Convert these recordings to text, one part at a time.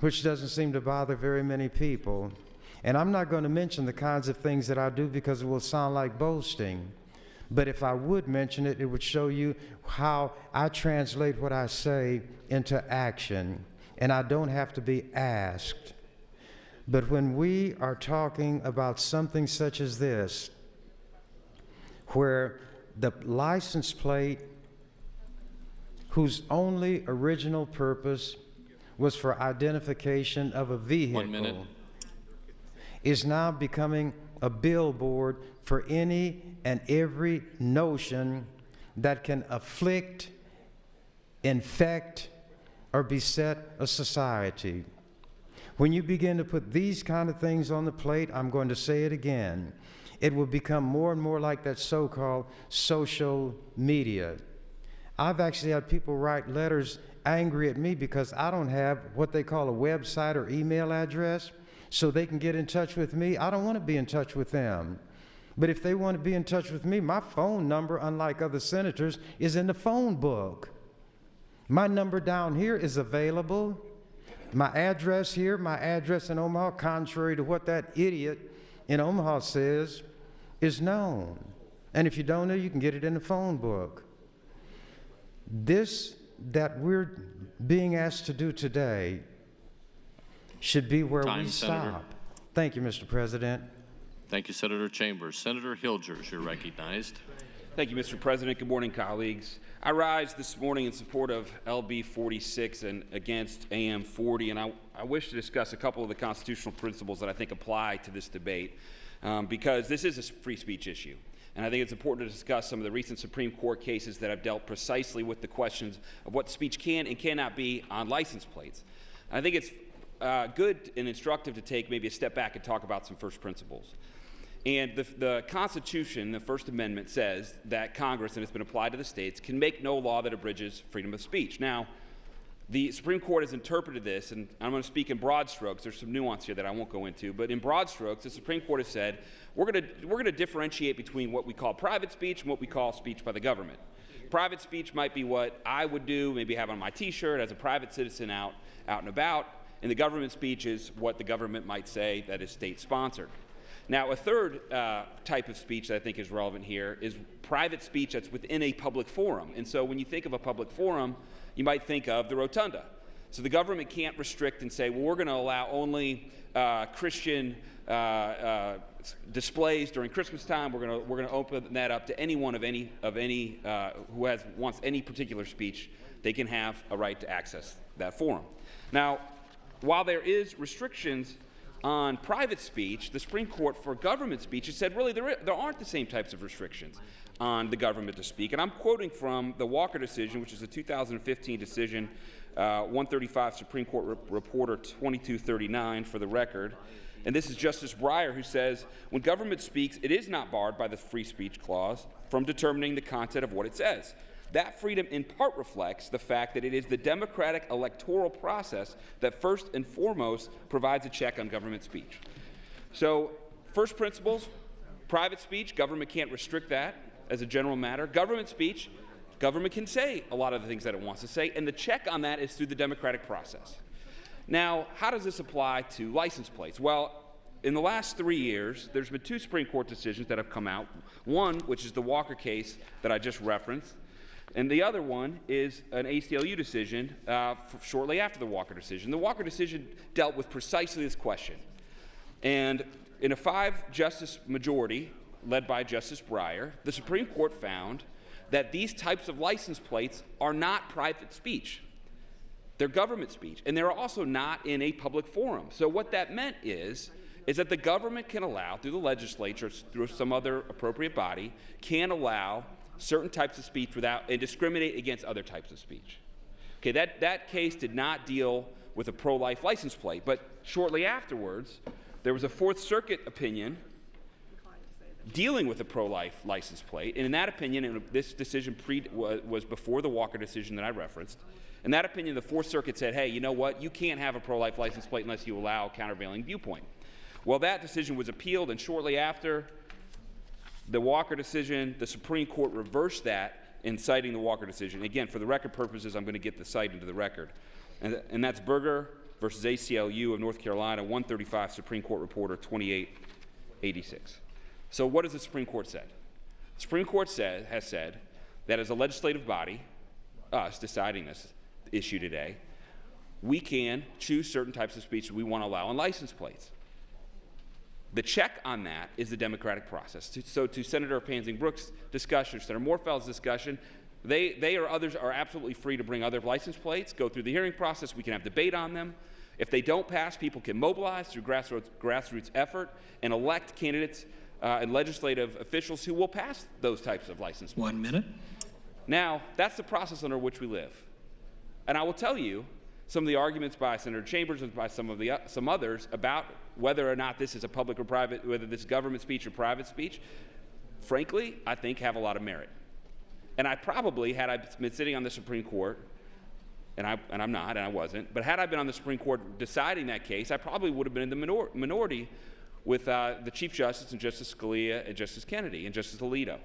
which doesn't seem to bother very many people. And I'm not going to mention the kinds of things that I do because it will sound like boasting. But if I would mention it, it would show you how I translate what I say into action. And I don't have to be asked. But when we are talking about something such as this, where the license plate, whose only original purpose was for identification of a vehicle, 1 minute, is now becoming a billboard for any and every notion that can afflict, infect, or beset a society. When you begin to put these kind of things on the plate, I'm going to say it again, it will become more and more like that so-called social media. I've actually had people write letters angry at me because I don't have what they call a website or email address so they can get in touch with me. I don't want to be in touch with them. But if they want to be in touch with me, my phone number, unlike other senators, is in the phone book. My number down here is available. My address here, my address in Omaha, contrary to what that idiot in Omaha says, is known. And if you don't know, you can get it in the phone book. This that we're being asked to do today should be where we stop. Thank you, Mr. President. Thank you, Senator Chambers. Senator Hilgers, you're recognized. Thank you, Mr. President. Good morning, colleagues. I rise this morning in support of LB 46 and against AM 40, and I wish to discuss a couple of the constitutional principles that I think apply to this debate, because this is a free speech issue. And I think it's important to discuss some of the recent Supreme Court cases that have dealt precisely with the questions of what speech can and cannot be on license plates. I think it's good and instructive to take maybe a step back and talk about some first principles. And the Constitution, the First Amendment, says that Congress, and it's been applied to the states, can make no law that abridges freedom of speech. Now, the Supreme Court has interpreted this, and I'm going to speak in broad strokes. There's some nuance here that I won't go into, but in broad strokes, the Supreme Court has said we're going to differentiate between what we call private speech and what we call speech by the government. Private speech might be what I would do, maybe have on my T-shirt as a private citizen out and about, and the government speech is what the government might say that is state-sponsored. Now, a third type of speech that I think is relevant here is private speech that's within a public forum. And so when you think of a public forum, you might think of the rotunda. So the government can't restrict and say, well, we're going to allow only Christian displays during Christmas time. We're going to open that up to anyone of any who wants any particular speech. They can have a right to access that forum. Now, while there is restrictions on private speech, the Supreme Court for government speech has said really there aren't the same types of restrictions on the government to speak. And I'm quoting from the Walker decision, which is a 2015 decision, 135 Supreme Court Reporter 2239 for the record. And this is Justice Breyer who says, when government speaks, it is not barred by the free speech clause from determining the content of what it says. That freedom in part reflects the fact that it is the democratic electoral process that first and foremost provides a check on government speech. So, first principles, private speech, government can't restrict that as a general matter. Government speech, government can say a lot of the things that it wants to say, and the check on that is through the democratic process. Now, how does this apply to license plates? Well, in the last 3 years, there's been 2 Supreme Court decisions that have come out. One, which is the Walker case that I just referenced, and the other one is an ACLU decision shortly after the Walker decision. The Walker decision dealt with precisely this question. And in a 5-justice majority, led by Justice Breyer, the Supreme Court found that these types of license plates are not private speech. They're government speech, and they're also not in a public forum. So what that meant is that the government can allow, through the legislature, through some other appropriate body, can allow certain types of speech without and discriminate against other types of speech. Okay, that case did not deal with a pro-life license plate, but shortly afterwards, there was a Fourth Circuit opinion dealing with a pro-life license plate, and in that opinion, and this decision was before the Walker decision that I referenced, in that opinion, the Fourth Circuit said, hey, you know what, you can't have a pro-life license plate unless you allow countervailing viewpoint. Well, that decision was appealed, and shortly after the Walker decision, the Supreme Court reversed that in citing the Walker decision. Again, for the record purposes, I'm going to get the cite into the record. And that's Berger versus ACLU of North Carolina, 135 Supreme Court Reporter 2886. So what has the Supreme Court said? The Supreme Court has said that as a legislative body, us deciding this issue today, we can choose certain types of speech that we want to allow on license plates. The check on that is the democratic process. So to Senator Pansing Brooks' discussion, Senator Moorfeld's discussion, they or others are absolutely free to bring other license plates, go through the hearing process, we can have debate on them. If they don't pass, people can mobilize through grassroots effort and elect candidates and legislative officials who will pass those types of license plates. 1 minute. Now, that's the process under which we live. And I will tell you, some of the arguments by Senator Chambers and by some others about whether or not this is a public or private, whether this is government speech or private speech, frankly, I think have a lot of merit. And I probably, had I been sitting on the Supreme Court, and I'm not, and I wasn't, but had I been on the Supreme Court deciding that case, I probably would have been in the minority with the Chief Justice and Justice Scalia and Justice Kennedy and Justice Alito.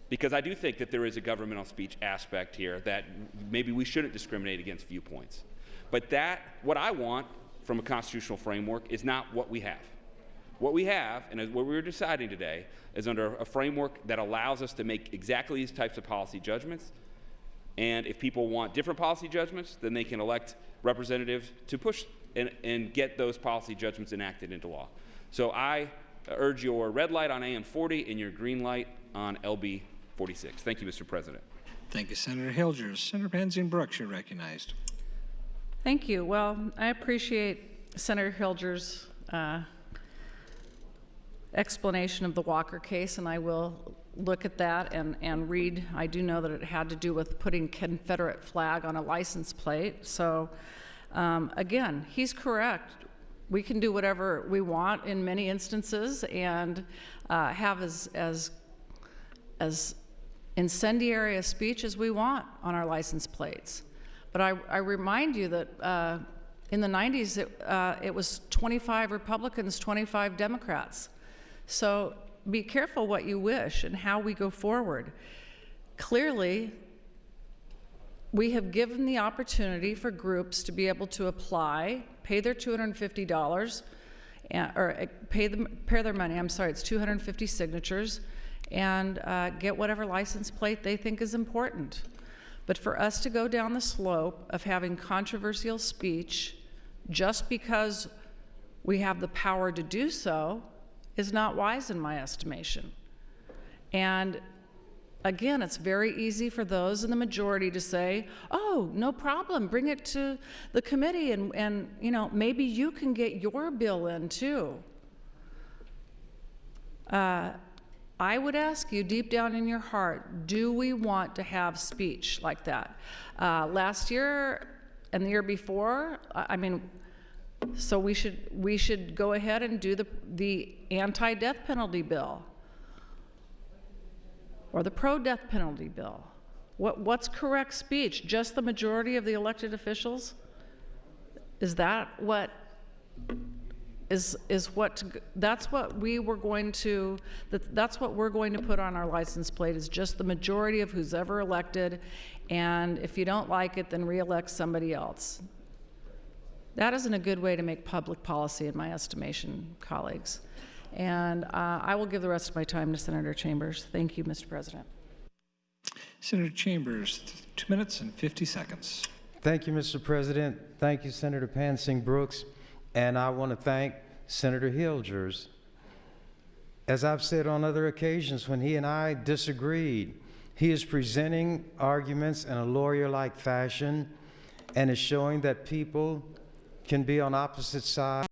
Because I do think that there is a governmental speech aspect here that maybe we shouldn't discriminate against viewpoints. But what I want from a constitutional framework is not what we have. What we have, and what we're deciding today, is under a framework that allows us to make exactly these types of policy judgments. And if people want different policy judgments, then they can elect representatives to push and get those policy judgments enacted into law. So I urge your red light on AM 40 and your green light on LB 46. Thank you, Mr. President. Thank you, Senator Hilgers. Senator Pansing Brooks, you're recognized. Thank you. Well, I appreciate Senator Hilgers' explanation of the Walker case, and I will look at that and read. I do know that it had to do with putting Confederate flag on a license plate. So, again, he's correct. We can do whatever we want in many instances and have as incendiary a speech as we want on our license plates. But I remind you that in the 90s, it was 25 Republicans, 25 Democrats. So be careful what you wish and how we go forward. Clearly, we have given the opportunity for groups to be able to apply, pay their $250, or pay their money, I'm sorry, it's 250 signatures, and get whatever license plate they think is important. But for us to go down the slope of having controversial speech just because we have the power to do so is not wise in my estimation. And again, it's very easy for those in the majority to say, oh, no problem, bring it to the committee and you know, maybe you can get your bill in too. I would ask you deep down in your heart, do we want to have speech like that? Last year and the year before, I mean, so we should go ahead and do the anti-death penalty bill or the pro-death penalty bill. What's correct speech? Just the majority of the elected officials? Is that what that's what we were going to, that's what we're going to put on our license plate, is just the majority of who's ever elected, and if you don't like it, then re-elect somebody else. That isn't a good way to make public policy in my estimation, colleagues. And I will give the rest of my time to Senator Chambers. Thank you, Mr. President. Senator Chambers, 2 minutes and 50 seconds. Thank you, Mr. President. Thank you, Senator Pansing Brooks. And I want to thank Senator Hilgers. As I've said on other occasions when he and I disagreed, he is presenting arguments in a lawyer-like fashion and is showing that people can be on opposite sides